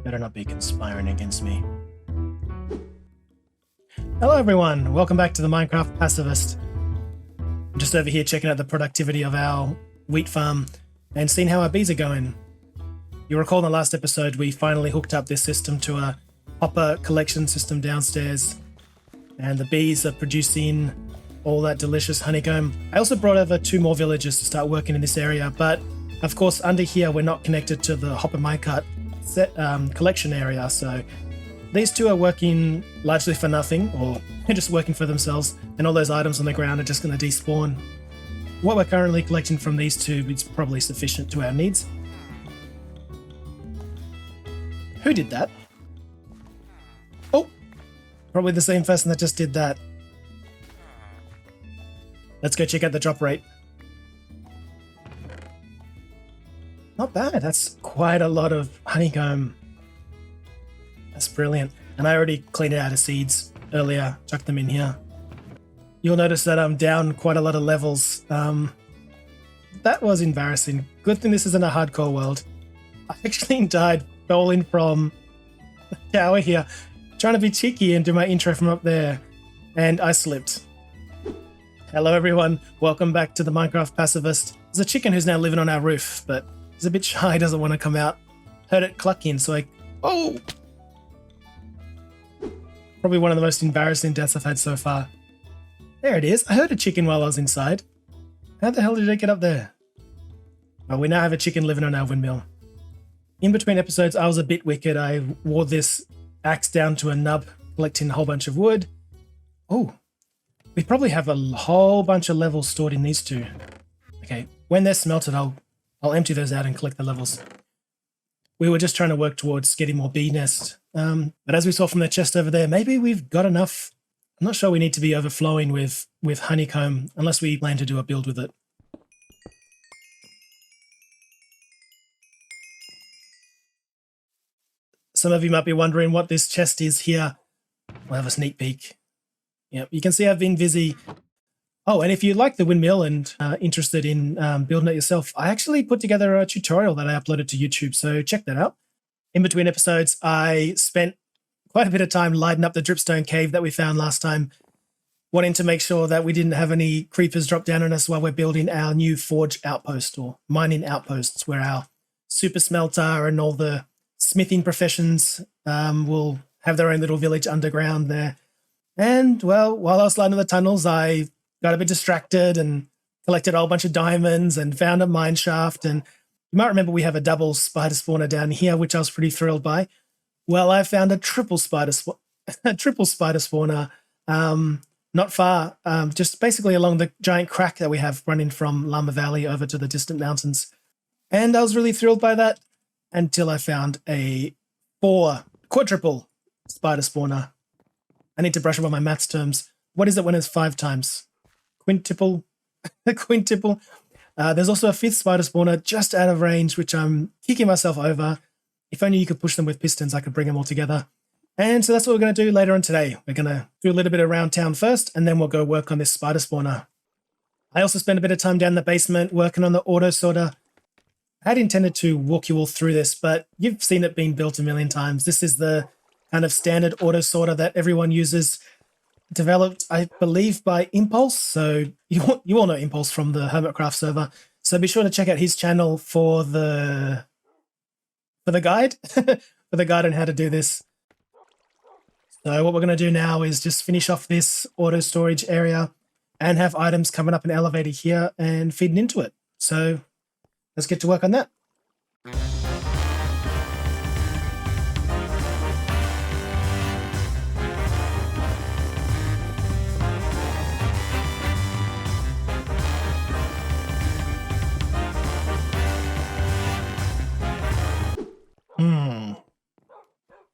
Better not be conspiring against me. Hello everyone, welcome back to the Minecraft Pacifist. I'm just over here checking out the productivity of our wheat farm and seeing how our bees are going. You'll recall in the last episode we finally hooked up this system to a hopper collection system downstairs, and the bees are producing all that delicious honeycomb. I also brought over 2 more villagers to start working in this area, but of course under here we're not connected to the hopper minecart collection area, so these 2 are working largely for nothing, or they're just working for themselves, and all those items on the ground are just going to despawn. What we're currently collecting from these 2 is probably sufficient to our needs. Who did that? Oh, probably the same person that just did that. Let's go check out the drop rate. Not bad, that's quite a lot of honeycomb. That's brilliant. And I already cleaned it out of seeds earlier, chucked them in here. You'll notice that I'm down quite a lot of levels. That was embarrassing. Good thing this isn't a hardcore world. I actually died falling from the tower here, trying to be cheeky and do my intro from up there, and I slipped. Hello everyone, welcome back to the Minecraft Pacifist. There's a chicken who's now living on our roof, but he's a bit shy, doesn't want to come out. Heard it clucking, so oh! Probably one of the most embarrassing deaths I've had so far. There it is. I heard a chicken while I was inside. How the hell did it get up there? Well, we now have a chicken living on our windmill. In between episodes, I was a bit wicked. I wore this axe down to a nub, collecting a whole bunch of wood. Oh, we probably have a whole bunch of levels stored in these 2. Okay, when they're smelted, I'll empty those out and collect the levels. We were just trying to work towards getting more bee nest. But as we saw from the chest over there, maybe we've got enough. I'm not sure we need to be overflowing with honeycomb unless we plan to do a build with it. Some of you might be wondering what this chest is here. We'll have a sneak peek. Yep, you can see I've been busy. Oh, and if you like the windmill and interested in building it yourself, I actually put together a tutorial that I uploaded to YouTube, so check that out. In between episodes, I spent quite a bit of time lighting up the dripstone cave that we found last time, wanting to make sure that we didn't have any creepers drop down on us while we're building our new forge outpost, or mining outposts, where our super smelter and all the smithing professions will have their own little village underground there. And, well, while I was lighting the tunnels, I got a bit distracted and collected a whole bunch of diamonds and found a mine shaft. And you might remember we have a double spider spawner down here, which I was pretty thrilled by. Well, I found a triple spider spawner not far, just basically along the giant crack that we have running from Llama Valley over to the distant mountains. And I was really thrilled by that until I found a quadruple spider spawner. I need to brush up on my maths terms. What is it when it's 5 times? Quintuple? Quintuple? There's also a 5th spider spawner just out of range, which I'm kicking myself over. If only you could push them with pistons, I could bring them all together. And so that's what we're going to do later on today. We're going to do a little bit around town first, and then we'll go work on this spider spawner. I also spent a bit of time down in the basement working on the auto sorter. I had intended to walk you all through this, but you've seen it being built a million times. This is the kind of standard auto sorter that everyone uses, developed, I believe, by Impulse. So you all know Impulse from the Hermitcraft server. So be sure to check out his channel for the guide, for the guide on how to do this. So what we're going to do now is just finish off this auto storage area and have items coming up an elevator here and feeding into it. So let's get to work on that.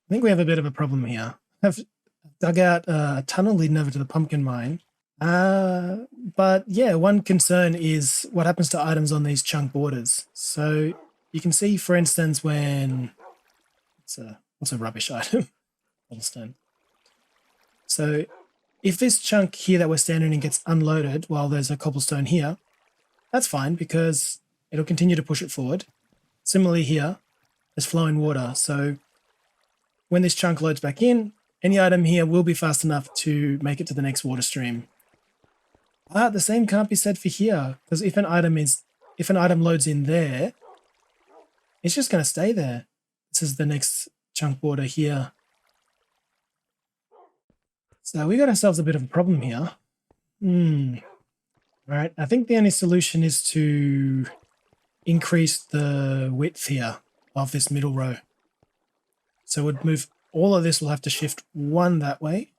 I think we have a bit of a problem here. I've dug out a tunnel leading over to the pumpkin mine. But yeah, one concern is what happens to items on these chunk borders. So you can see, for instance, when what's a rubbish item? Cobblestone. So if this chunk here that we're standing in gets unloaded while there's a cobblestone here, that's fine because it'll continue to push it forward. Similarly here, there's flowing water. So when this chunk loads back in, any item here will be fast enough to make it to the next water stream. But the same can't be said for here, because if an item loads in there, it's just going to stay there. This is the next chunk border here. So we got ourselves a bit of a problem here. Right, I think the only solution is to increase the width here of this middle row. So we'd move all of this, we'll have to shift one that way,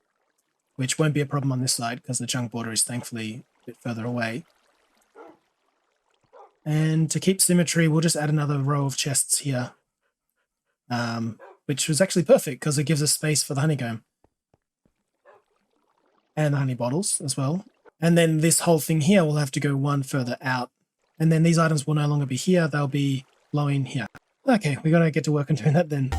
which won't be a problem on this side because the chunk border is thankfully a bit further away. And to keep symmetry, we'll just add another row of chests here, which was actually perfect because it gives us space for the honeycomb. And the honey bottles as well. And then this whole thing here will have to go one further out. And then these items will no longer be here, they'll be flowing here. Okay, we gotta get to work on doing that then.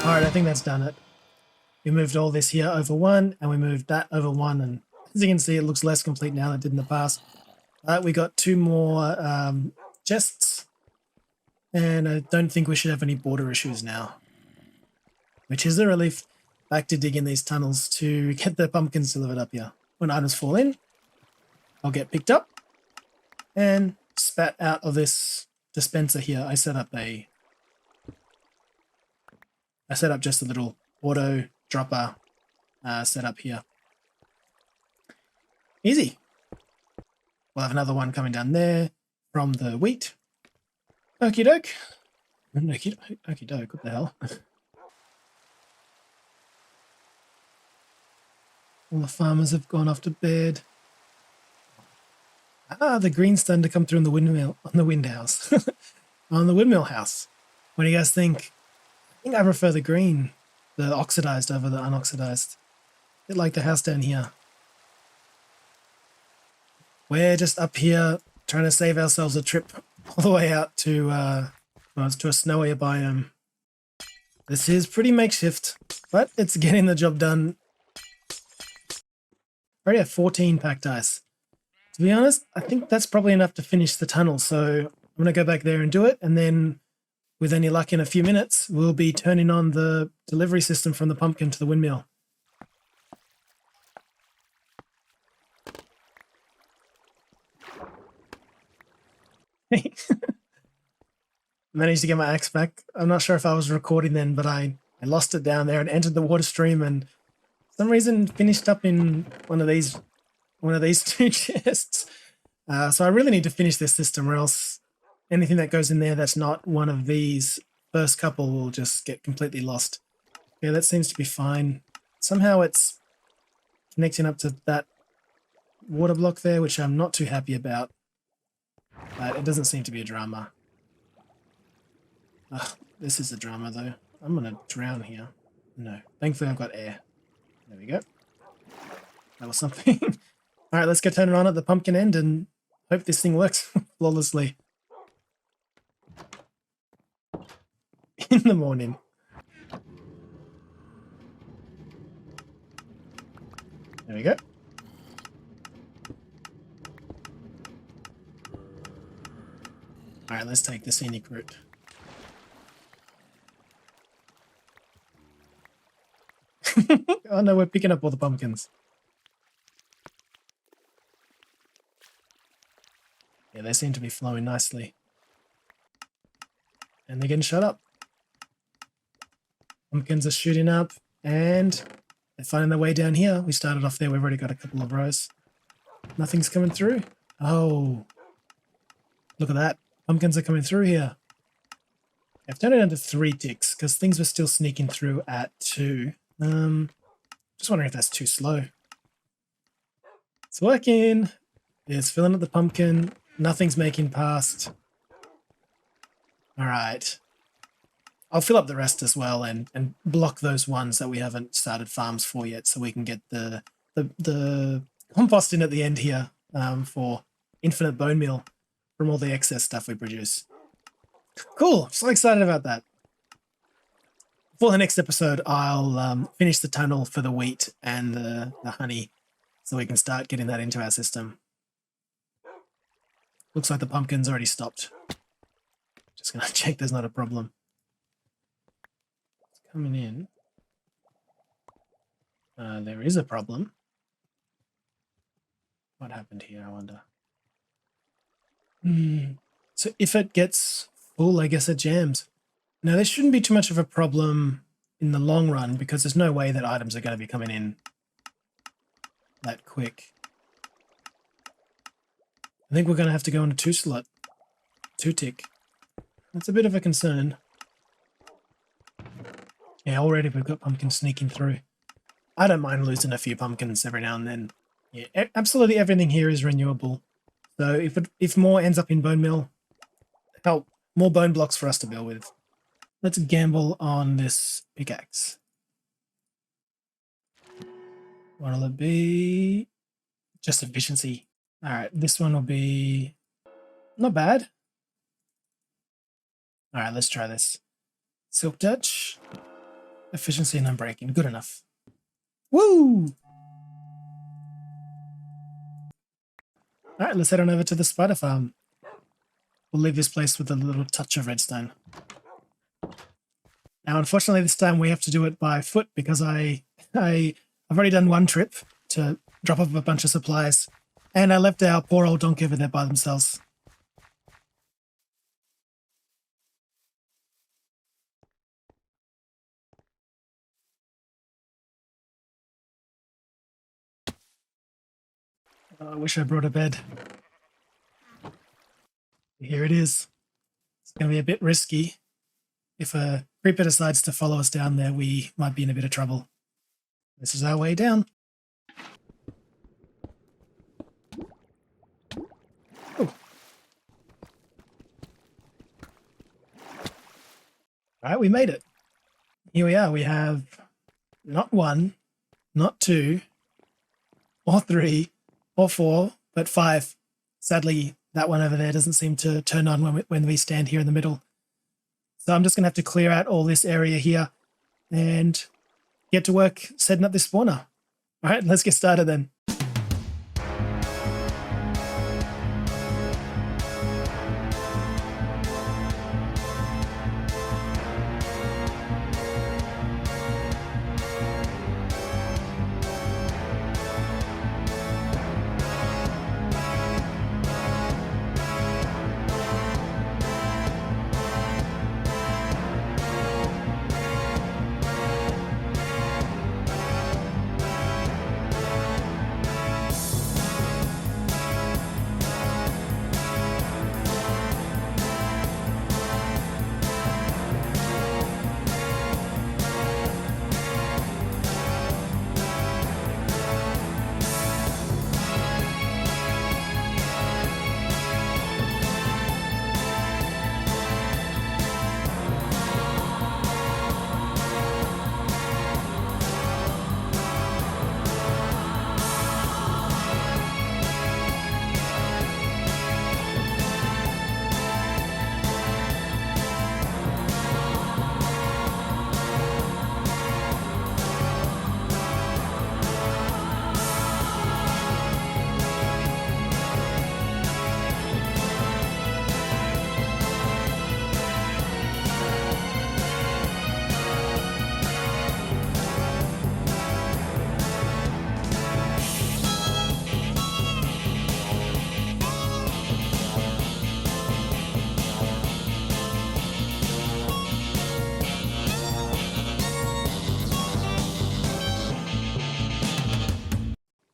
Alright, I think that's done it. We moved all this here over one, and we moved that over one, and as you can see, it looks less complete now than it did in the past. We got two more chests, and I don't think we should have any border issues now, which is a relief. Back to digging these tunnels to get the pumpkins delivered up here. When items fall in, I'll get picked up and spat out of this dispenser here. I set up just a little auto dropper setup here. Easy. We'll have another one coming down there from the wheat. Okie doke. Okie doke, what the hell? All the farmers have gone off to bed. The green's starting to come through in the windmill, on the wind house. On the windmill house. What do you guys think? I think I prefer the green, the oxidized over the unoxidized. A bit like the house down here. We're just up here trying to save ourselves a trip all the way out to a snowier biome. This is pretty makeshift, but it's getting the job done. I already have 14 packed ice. To be honest, I think that's probably enough to finish the tunnel, so I'm going to go back there and do it, and then with any luck in a few minutes, we'll be turning on the delivery system from the pumpkin to the windmill. Managed to get my axe back. I'm not sure if I was recording then, but I lost it down there and entered the water stream, and for some reason finished up in one of these two chests. So I really need to finish this system, or else anything that goes in there that's not one of these first couple will just get completely lost. Yeah, that seems to be fine. Somehow it's connecting up to that water block there, which I'm not too happy about. But it doesn't seem to be a drama. Ugh, this is a drama though. I'm gonna drown here. No, thankfully I've got air. There we go. That was something. Alright, let's go turn it on at the pumpkin end and hope this thing works flawlessly. In the morning. There we go. Alright, let's take the scenic route. Oh no, we're picking up all the pumpkins. Yeah, they seem to be flowing nicely. And they're getting shut up. Pumpkins are shooting up, and they're finding their way down here. We started off there, we've already got a couple of rows. Nothing's coming through. Oh, look at that. Pumpkins are coming through here. I've turned it down to 3 ticks because things were still sneaking through at 2. Just wondering if that's too slow. It's working. It's filling up the pumpkin. Nothing's making past. All right. I'll fill up the rest as well and block those ones that we haven't started farms for yet, so we can get the compost in at the end here for infinite bone meal. from all the excess stuff we produce. Cool. So excited about that. For the next episode, I'll finish the tunnel for the wheat and the honey so we can start getting that into our system. Looks like the pumpkin's already stopped. Just going to check there's not a problem. It's coming in. There is a problem. What happened here, I wonder? So if it gets full, I guess it jams. Now, this shouldn't be too much of a problem in the long run because there's no way that items are going to be coming in that quick. I think we're going to have to go on a 2-slot, 2-tick. That's a bit of a concern. Yeah, already we've got pumpkins sneaking through. I don't mind losing a few pumpkins every now and then. Yeah, absolutely everything here is renewable. So if more ends up in bone mill, help, more bone blocks for us to build with. Let's gamble on this pickaxe. What'll it be? Just efficiency. All right, this one will be not bad. All right, let's try this. Silk touch, efficiency and unbreaking. Good enough. Woo! All right, let's head on over to the spider farm. We'll leave this place with a little touch of redstone. Now, unfortunately, this time we have to do it by foot because I've already done one trip to drop off a bunch of supplies, and I left our poor old donkey over there by themselves. I wish I brought a bed. Here it is. It's going to be a bit risky. If a creeper decides to follow us down there, we might be in a bit of trouble. This is our way down. Oh. All right, we made it. Here we are. We have not 1, not 2, or 3, or 4, but 5. Sadly, that one over there doesn't seem to turn on when we stand here in the middle. So I'm just going to have to clear out all this area here and get to work setting up this spawner. All right, let's get started then.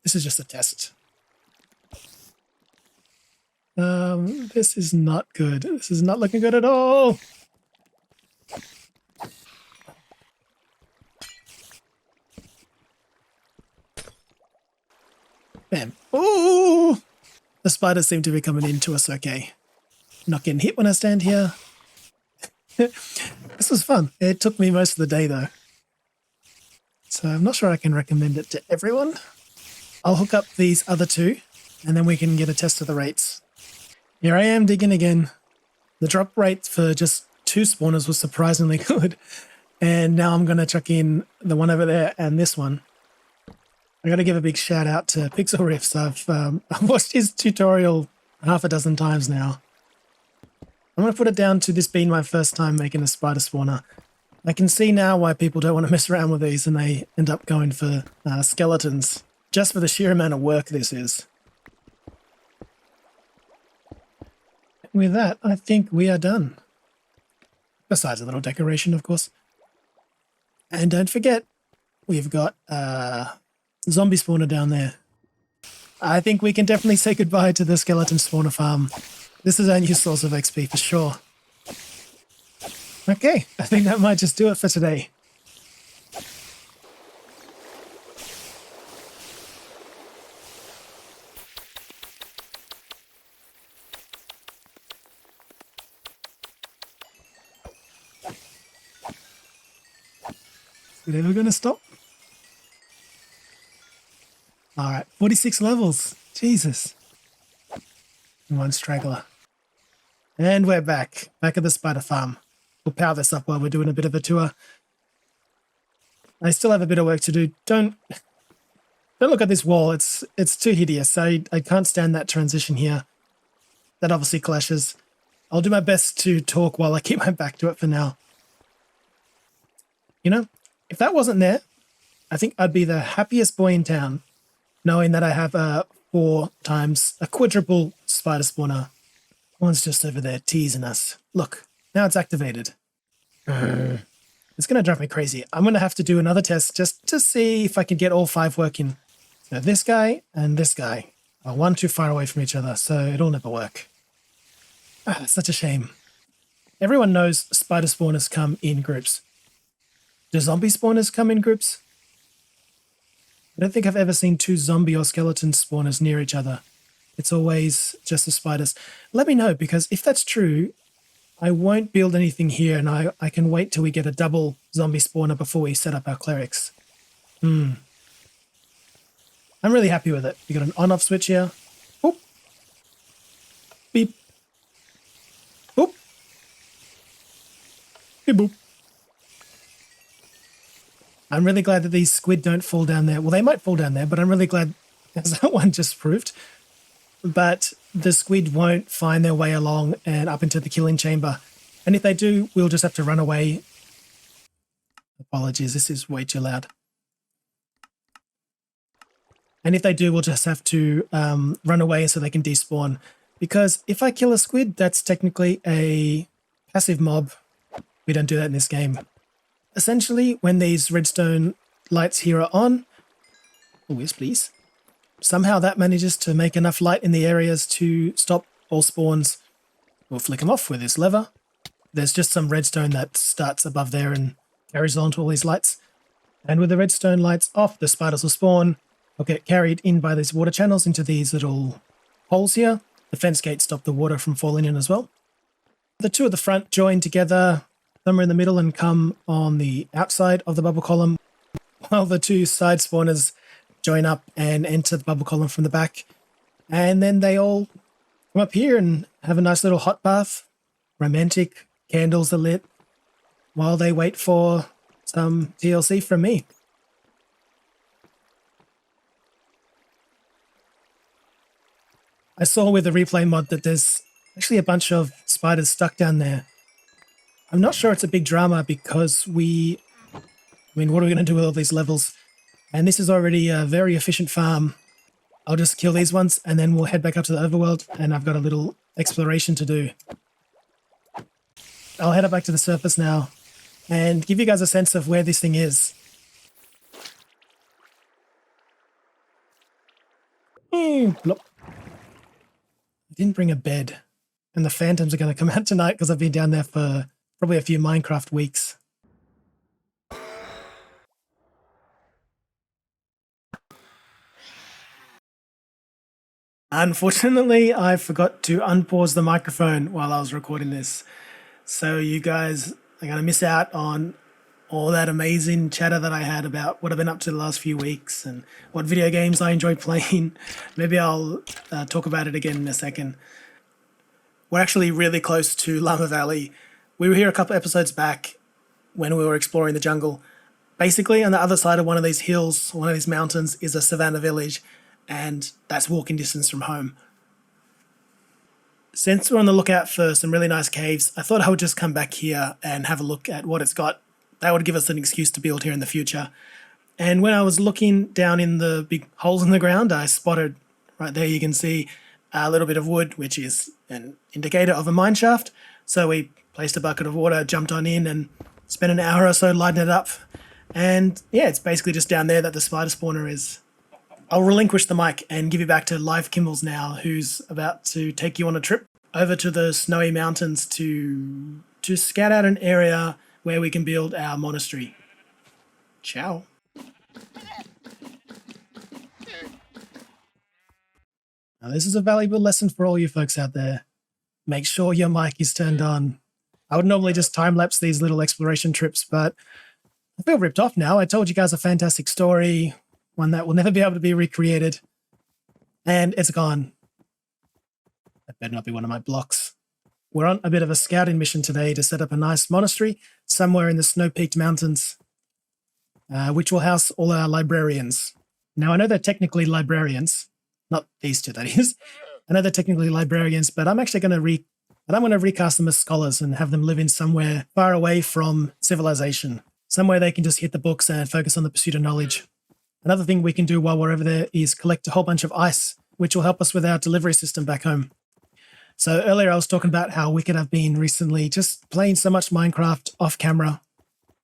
This is just a test. This is not good. This is not looking good at all. Bam. Oh! The spiders seem to be coming into us okay. Not getting hit when I stand here. This was fun. It took me most of the day though. So I'm not sure I can recommend it to everyone. I'll hook up these other two and then we can get a test of the rates. Here I am digging again. The drop rate for just 2 spawners was surprisingly good. And now I'm going to chuck in the one over there and this one. I got to give a big shout out to Pixel Riffs. I've watched his tutorial half a dozen times now. I'm going to put it down to this being my first time making a spider spawner. I can see now why people don't want to mess around with these and they end up going for skeletons. Just for the sheer amount of work this is. With that, I think we are done. Besides a little decoration, of course. And don't forget, we've got zombie spawner down there. I think we can definitely say goodbye to the skeleton spawner farm. This is our new source of XP for sure. Okay, I think that might just do it for today. Is it ever going to stop? Alright, 46 levels. Jesus. One straggler. And we're back. Back at the spider farm. We'll power this up while we're doing a bit of a tour. I still have a bit of work to do. Don't look at this wall. It's too hideous. I can't stand that transition here. That obviously clashes. I'll do my best to talk while I keep my back to it for now. You know, if that wasn't there, I think I'd be the happiest boy in town, knowing that I have 4 times a quadruple spider spawner. One's just over there teasing us. Look, now it's activated. It's going to drive me crazy. I'm going to have to do another test just to see if I can get all 5 working. So this guy and this guy are one too far away from each other, so it'll never work. It's such a shame. Everyone knows spider spawners come in groups. Do zombie spawners come in groups? I don't think I've ever seen 2 zombie or skeleton spawners near each other. It's always just the spiders. Let me know, because if that's true, I won't build anything here, and I can wait till we get a double zombie spawner before we set up our clerics. I'm really happy with it. We got an on-off switch here. Boop. Beep. Boop. Beep boop. I'm really glad that these squid don't fall down there. Well, they might fall down there, but I'm really glad, as that one just proved, but the squid won't find their way along and up into the killing chamber. And if they do, we'll just have to run away. Apologies, this is way too loud. And if they do, we'll just have to run away so they can despawn. Because if I kill a squid, that's technically a passive mob. We don't do that in this game. Essentially, when these redstone lights here are on, oh yes please, somehow that manages to make enough light in the areas to stop all spawns. We'll flick them off with this lever. There's just some redstone that starts above there and carries on to all these lights. And with the redstone lights off, the spiders will spawn. They'll get carried in by these water channels into these little holes here. The fence gates stop the water from falling in as well. The 2 at the front join together somewhere in the middle and come on the outside of the bubble column, while the 2 side spawners join up and enter the bubble column from the back. And then they all come up here and have a nice little hot bath. Romantic, candles are lit, while they wait for some TLC from me. I saw with the replay mod that there's actually a bunch of spiders stuck down there. I'm not sure it's a big drama because what are we going to do with all these levels? And this is already a very efficient farm. I'll just kill these ones and then we'll head back up to the overworld, and I've got a little exploration to do. I'll head up back to the surface now and give you guys a sense of where this thing is. Plop. I didn't bring a bed, and the phantoms are going to come out tonight because I've been down there for probably a few Minecraft weeks. Unfortunately, I forgot to unpause the microphone while I was recording this. So you guys are going to miss out on all that amazing chatter that I had about what I've been up to the last few weeks and what video games I enjoy playing. Maybe I'll talk about it again in a second. We're actually really close to Llama Valley. We were here a couple episodes back when we were exploring the jungle. Basically, on the other side of one of these hills, one of these mountains, is a savannah village, and that's walking distance from home. Since we're on the lookout for some really nice caves, I thought I would just come back here and have a look at what it's got. That would give us an excuse to build here in the future. And when I was looking down in the big holes in the ground, I spotted, right there you can see a little bit of wood, which is an indicator of a mine shaft. So we placed a bucket of water, jumped on in, and spent an hour or so lighting it up. And yeah, it's basically just down there that the spider spawner is. I'll relinquish the mic and give you back to Live Kmbles now, who's about to take you on a trip over to the snowy mountains to scout out an area where we can build our monastery. Ciao. Now, this is a valuable lesson for all you folks out there. Make sure your mic is turned on. I would normally just time-lapse these little exploration trips, but I feel ripped off now. I told you guys a fantastic story, one that will never be able to be recreated, and it's gone. That better not be one of my blocks. We're on a bit of a scouting mission today to set up a nice monastery somewhere in the snow-peaked mountains, which will house all our librarians. Now, I know they're technically librarians, not these two, that is. I know they're technically librarians, but I'm actually going to recast them as scholars and have them live in somewhere far away from civilization, somewhere they can just hit the books and focus on the pursuit of knowledge. Another thing we can do while we're over there is collect a whole bunch of ice, which will help us with our delivery system back home. So earlier I was talking about how wicked I've been recently, just playing so much Minecraft off camera,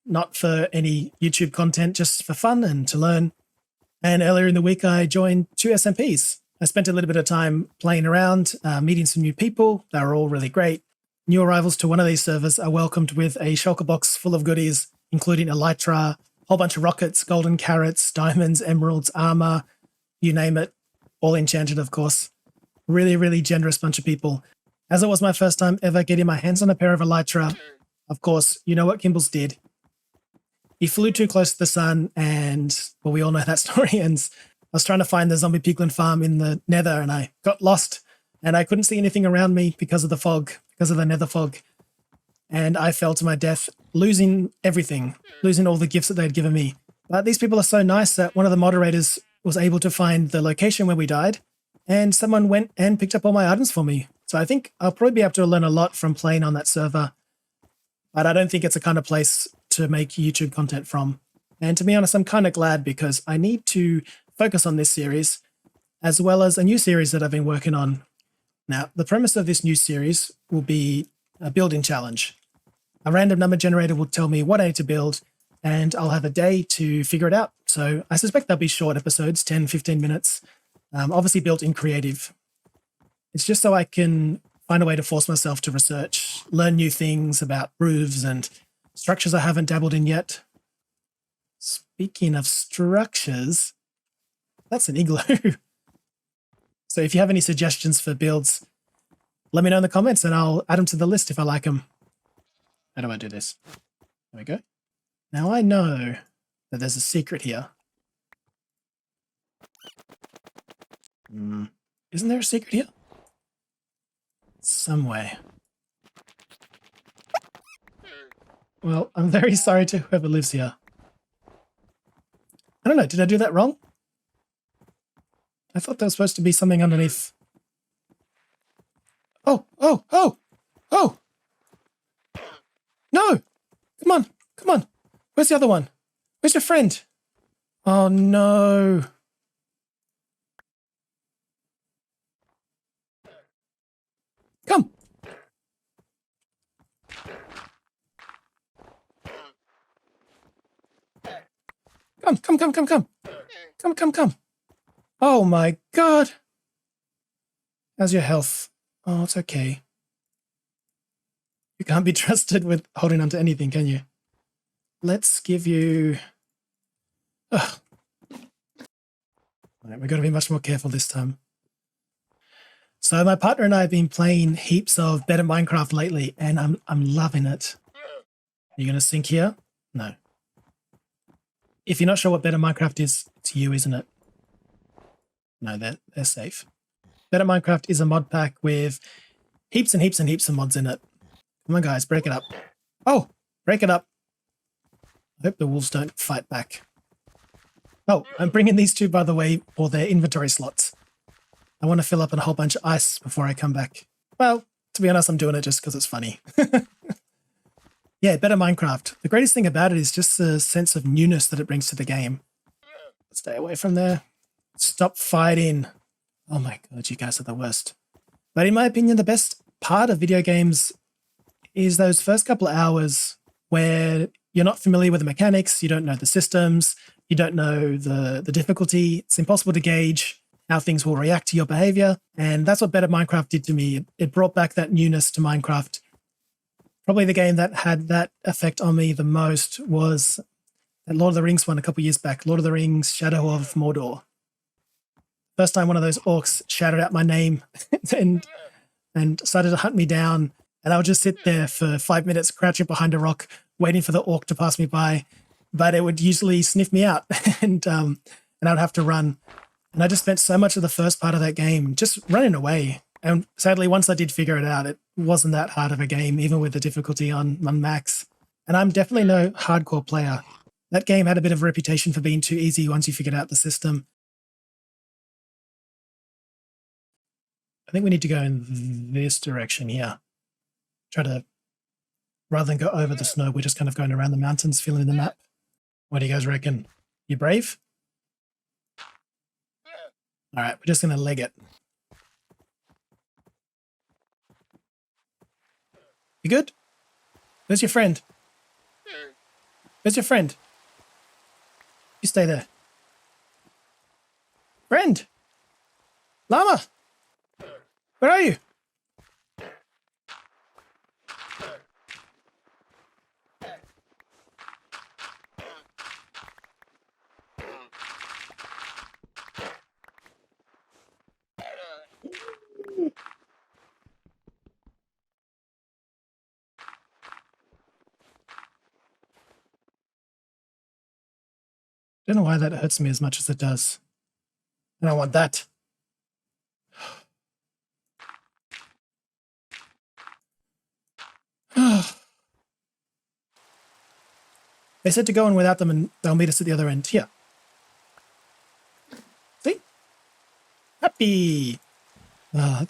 not for any YouTube content, just for fun and to learn. And earlier in the week, I joined 2 SMPs. I spent a little bit of time playing around, meeting some new people. They were all really great. New arrivals to one of these servers are welcomed with a shulker box full of goodies, including elytra, a whole bunch of rockets, golden carrots, diamonds, emeralds, armor, you name it, all enchanted, of course. Really, really generous bunch of people. As it was my first time ever getting my hands on a pair of elytra, of course, you know what Kmbles did. He flew too close to the sun and, well, we all know that story ends. I was trying to find the zombie piglin farm in the nether and I got lost and I couldn't see anything around me because of the fog, because of the nether fog. And I fell to my death, losing everything, losing all the gifts that they'd given me. But these people are so nice that one of the moderators was able to find the location where we died and someone went and picked up all my items for me. So I think I'll probably be able to learn a lot from playing on that server. But I don't think it's the kind of place to make YouTube content from. And to be honest, I'm kind of glad because I need to focus on this series as well as a new series that I've been working on. Now, the premise of this new series will be a building challenge. A random number generator will tell me what I need to build and I'll have a day to figure it out. So I suspect they'll be short episodes, 10, 15 minutes, obviously built in creative. It's just so I can find a way to force myself to research, learn new things about roofs and structures I haven't dabbled in yet. Speaking of structures, that's an igloo. So if you have any suggestions for builds, let me know in the comments and I'll add them to the list if I like them. How do I do this? There we go. Now I know that there's a secret here. Isn't there a secret here? Somewhere. Well, I'm very sorry to whoever lives here. I don't know, did I do that wrong? I thought there was supposed to be something underneath. Oh! No! Come on. Where's the other one? Where's your friend? Oh no. Come! Come. Oh my god. How's your health? Oh, it's okay. You can't be trusted with holding on to anything, can you? Let's give you... Ugh. All right, we've got to be much more careful this time. So my partner and I have been playing heaps of Better Minecraft lately, and I'm loving it. Are you going to sink here? No. If you're not sure what Better Minecraft is, it's you, isn't it? No, they're safe. Better Minecraft is a mod pack with heaps and heaps and heaps of mods in it. Come on, guys, break it up. Oh, break it up. I hope the wolves don't fight back. Oh, I'm bringing these two, by the way, for their inventory slots. I want to fill up a whole bunch of ice before I come back. Well, to be honest, I'm doing it just because it's funny. Yeah, better Minecraft. The greatest thing about it is just the sense of newness that it brings to the game. Stay away from there. Stop fighting. Oh my god, you guys are the worst. But in my opinion, the best part of video games is those first couple of hours where you're not familiar with the mechanics, you don't know the systems, you don't know the difficulty. It's impossible to gauge how things will react to your behavior. And that's what Better Minecraft did to me. It brought back that newness to Minecraft. Probably the game that had that effect on me the most was that Lord of the Rings one a couple years back, Lord of the Rings Shadow of Mordor. First time one of those orcs shouted out my name and started to hunt me down. And I would just sit there for 5 minutes, crouching behind a rock, waiting for the orc to pass me by. But it would usually sniff me out and I'd have to run. And I just spent so much of the first part of that game just running away. And sadly, once I did figure it out, it wasn't that hard of a game, even with the difficulty on max. And I'm definitely no hardcore player. That game had a bit of a reputation for being too easy once you figured out the system. I think we need to go in this direction here. Try to, rather than go over the snow, we're just kind of going around the mountains, filling in the map. What do you guys reckon? You brave? All right, we're just going to leg it. You good? Where's your friend? Where's your friend? You stay there. Friend! Llama! Where are you? I don't know why that hurts me as much as it does. I don't want that. They said to go in without them and they'll meet us at the other end. Here. See? Happy! Oh,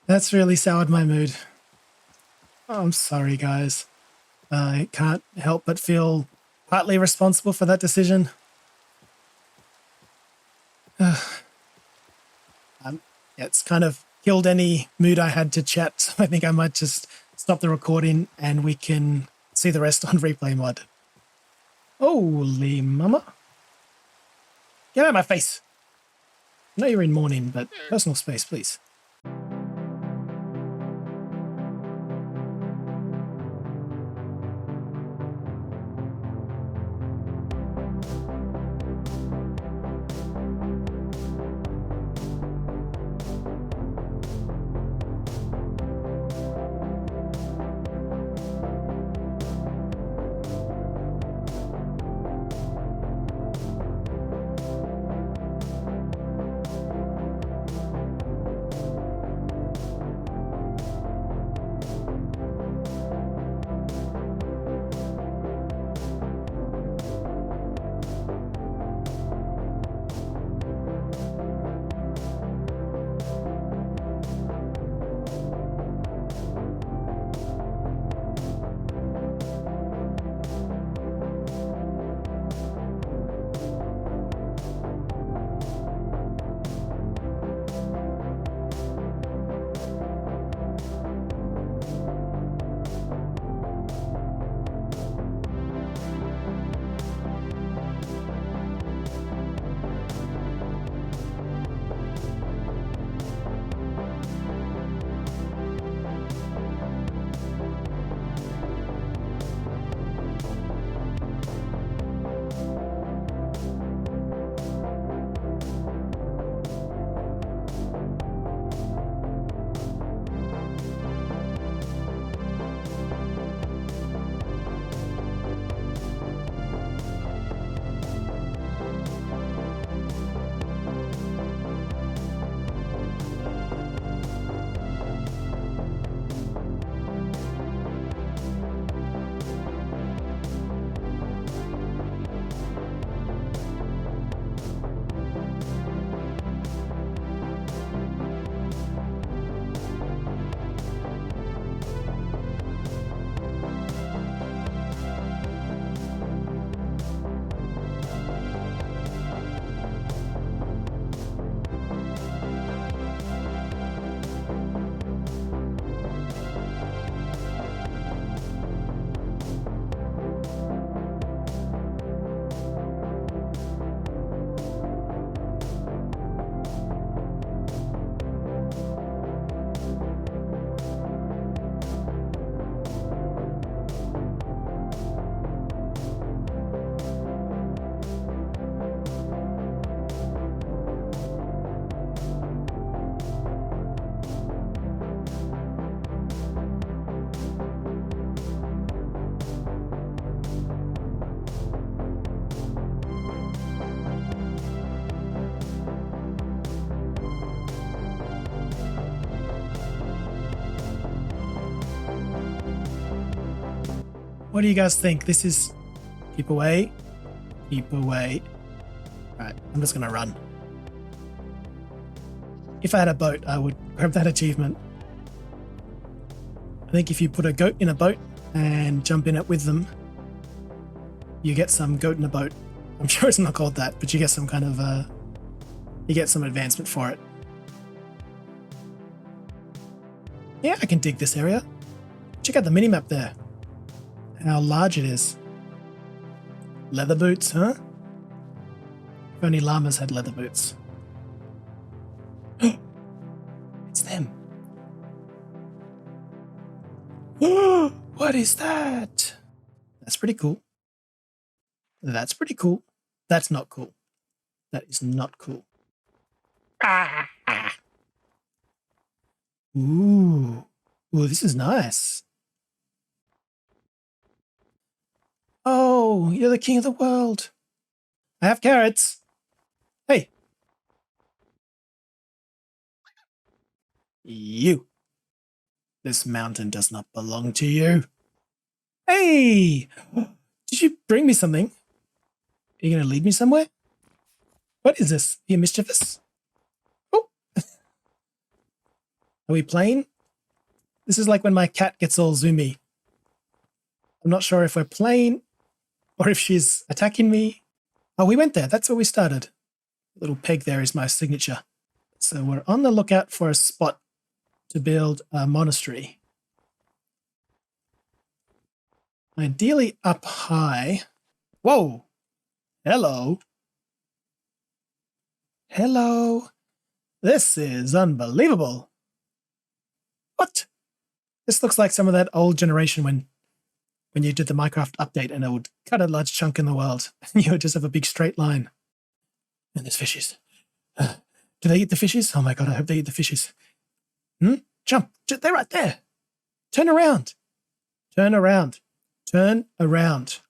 that's really soured my mood. Oh, I'm sorry, guys. I can't help but feel partly responsible for that decision. Yeah, it's kind of killed any mood I had to chat, so I think I might just stop the recording and we can see the rest on replay mod. Holy mama. Get out of my face. I know you're in mourning, but personal space, please. What do you guys think? This is... Keep away. Keep away. Alright, I'm just going to run. If I had a boat, I would grab that achievement. I think if you put a goat in a boat and jump in it with them, you get some goat in a boat. I'm sure it's not called that, but you get some kind of... you get some advancement for it. Yeah, I can dig this area. Check out the minimap there. How large it is. Leather boots, huh? If only llamas had leather boots. It's them. What is that? That's pretty cool. That's pretty cool. That's not cool. That is not cool. Ah. Ooh. Ooh, this is nice. Oh, you're the king of the world. I have carrots. Hey. You. This mountain does not belong to you. Hey! Did you bring me something? Are you going to lead me somewhere? What is this? Are you mischievous? Oh! Are we playing? This is like when my cat gets all zoomy. I'm not sure if we're playing or if she's attacking me. Oh, we went there. That's where we started. The little peg there is my signature. So we're on the lookout for a spot to build a monastery. Ideally up high. Whoa! Hello. Hello. This is unbelievable. What? This looks like some of that old generation when you did the Minecraft update and it would cut a large chunk in the world and you would just have a big straight line. And there's fishes. Do they eat the fishes? Oh my god, I hope they eat the fishes. Jump. They're right there. Turn around. Turn around. Turn around.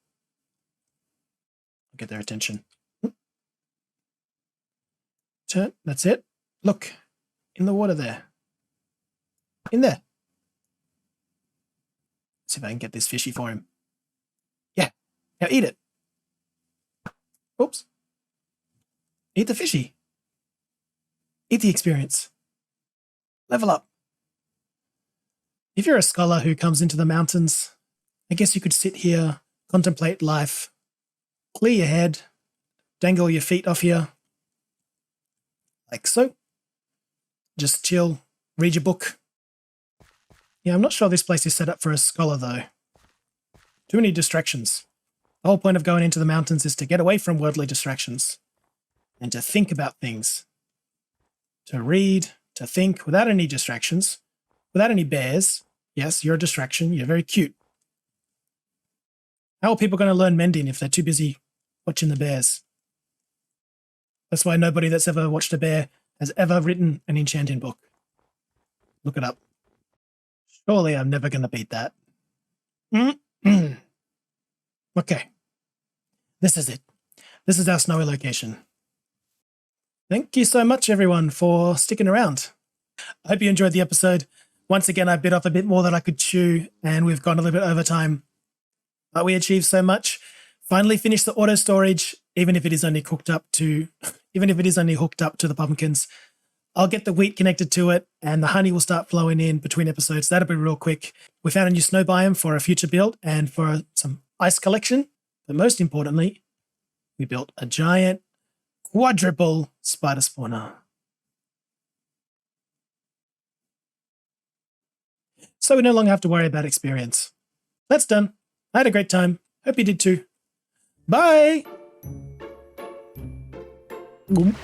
I'll get their attention. Turn. That's it. Look. In the water there. In there. See if I can get this fishy for him. Yeah. Now eat it. Oops. Eat the fishy. Eat the experience. Level up. If you're a scholar who comes into the mountains, I guess you could sit here, contemplate life, clear your head, dangle your feet off here, like so. Just chill, read your book. Yeah, I'm not sure this place is set up for a scholar though. Too many distractions. The whole point of going into the mountains is to get away from worldly distractions and to think about things. To read, to think without any distractions, without any bears. Yes, you're a distraction. You're very cute. How are people going to learn mending if they're too busy watching the bears? That's why nobody that's ever watched a bear has ever written an enchanting book. Look it up. Surely I'm never going to beat that. Okay. This is it. This is our snowy location. Thank you so much, everyone, for sticking around. I hope you enjoyed the episode. Once again, I bit off a bit more than I could chew, and we've gone a little bit over time. But we achieved so much. Finally finished the auto storage, even if it is only hooked up to the pumpkins. I'll get the wheat connected to it, and the honey will start flowing in between episodes. That'll be real quick. We found a new snow biome for a future build and for some ice collection. But most importantly, we built a giant quadruple spider spawner. So we no longer have to worry about experience. That's done. I had a great time. Hope you did too. Bye! Boom.